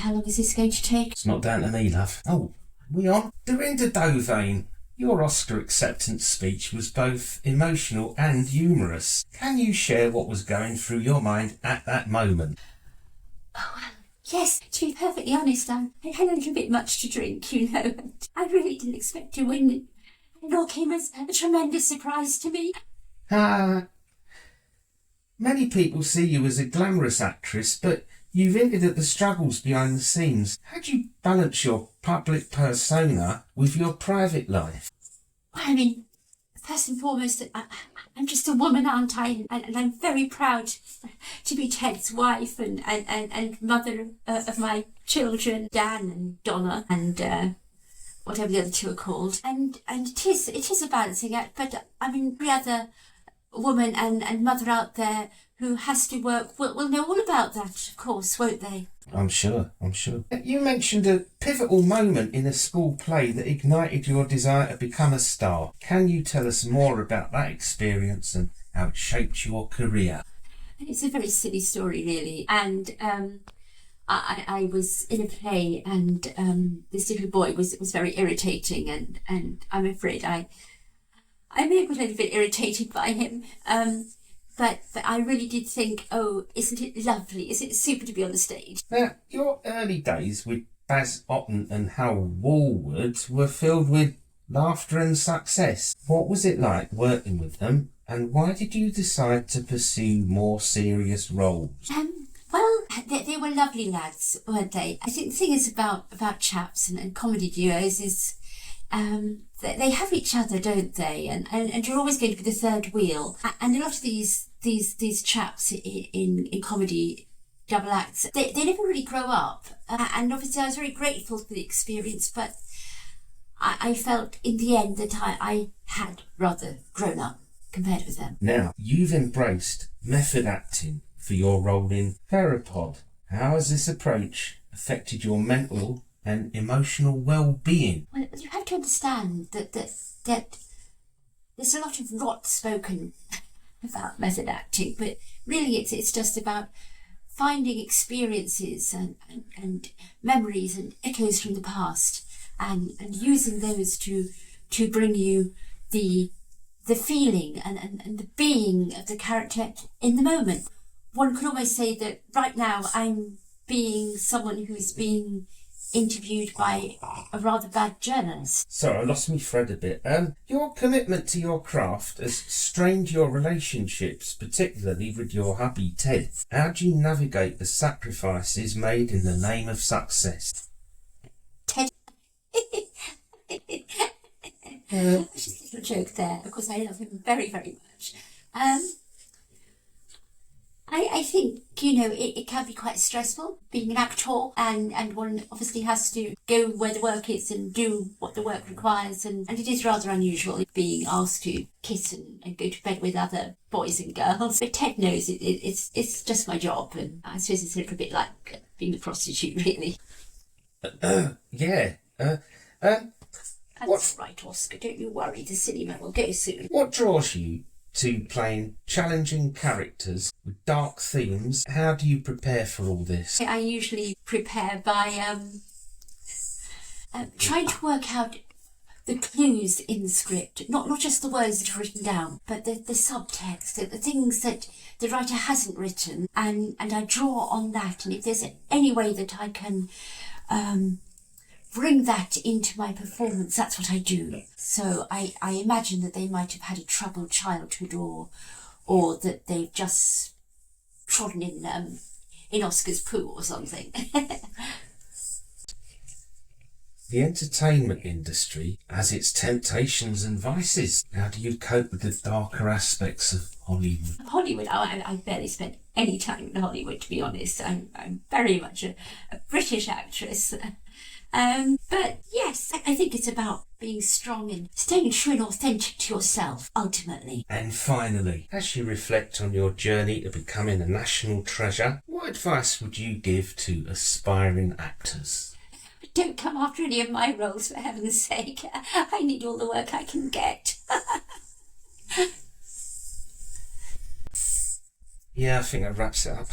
how long is this going to take? It's not down to me, love. Oh, we on? Dorinda Dovane, your Oscar acceptance speech was both emotional and humorous. Can you share what was going through your mind at that moment? Oh, well, yes, to be perfectly honest, I had a little bit much to drink, you know. I really didn't expect to win. It all came as a tremendous surprise to me. Many people see you as a glamorous actress, but you've hinted at the struggles behind the scenes. How do you balance your public persona with your private life? Well, I mean, first and foremost, I'm just a woman, aren't I? And I'm very proud to be Ted's wife and mother of my children, Dan and Donna, and whatever the other two are called. And it is a balancing act, but I mean, every other woman and mother out there who has to work will know all about that, of course, won't they? I'm sure. You mentioned a pivotal moment in a school play that ignited your desire to become a star. Can you tell us more about that experience and how it shaped your career? It's a very silly story, really. And I was in a play, and this little boy was very irritating, and I'm afraid I may have got a little bit irritated by him. But I really did think, oh, isn't it lovely? Isn't it super to be on the stage? Now, your early days with Baz Otten and Hal Walwood were filled with laughter and success. What was it like working with them, and why did you decide to pursue more serious roles? Well, they were lovely lads, weren't they? I think the thing is about chaps and comedy duos is they have each other, don't they? And you're always going to be the third wheel. And a lot of these chaps in comedy double acts, they never really grow up. And obviously I was very grateful for the experience, but I felt in the end that I had rather grown up compared with them. Now, you've embraced method acting for your role in Therapod. How has this approach affected your mental and emotional well-being? Well, you have to understand that there's a lot of rot spoken about method acting, but really it's just about finding experiences and memories and echoes from the past and using those to bring you the feeling and the being of the character in the moment. One could almost say that right now I'm being someone who's being interviewed by a rather bad journalist. Sorry, I lost my thread a bit. Your commitment to your craft has strained your relationships, particularly with your hubby Ted. How do you navigate the sacrifices made in the name of success? Ted. Just a little joke there. Of course, I love him very, very much. I think, it can be quite stressful being an actor, and one obviously has to go where the work is and do what the work requires, and it is rather unusual being asked to kiss and go to bed with other boys and girls. But Ted knows it's just my job, and I suppose it's a little bit like being a prostitute, really. Yeah. That's right, Oscar, don't you worry, the cinema will go soon. What draws you to playing challenging characters with dark themes? How do you prepare for all this? I usually prepare by trying to work out the clues in the script, not just the words that are written down, but the subtext, the things that the writer hasn't written, and I draw on that, and if there's any way that I can bring that into my performance, that's what I do. So I imagine that they might have had a troubled childhood, or that they've just trodden in Oscar's poo or something. The entertainment industry has its temptations and vices. How do you cope with the darker aspects of Hollywood? Hollywood, I barely spent any time in Hollywood, to be honest. I'm very much a British actress. But yes, I think it's about being strong and staying true and authentic to yourself, ultimately. And finally, as you reflect on your journey to becoming a national treasure, what advice would you give to aspiring actors? Don't come after any of my roles, for heaven's sake. I need all the work I can get. Yeah, I think that wraps it up.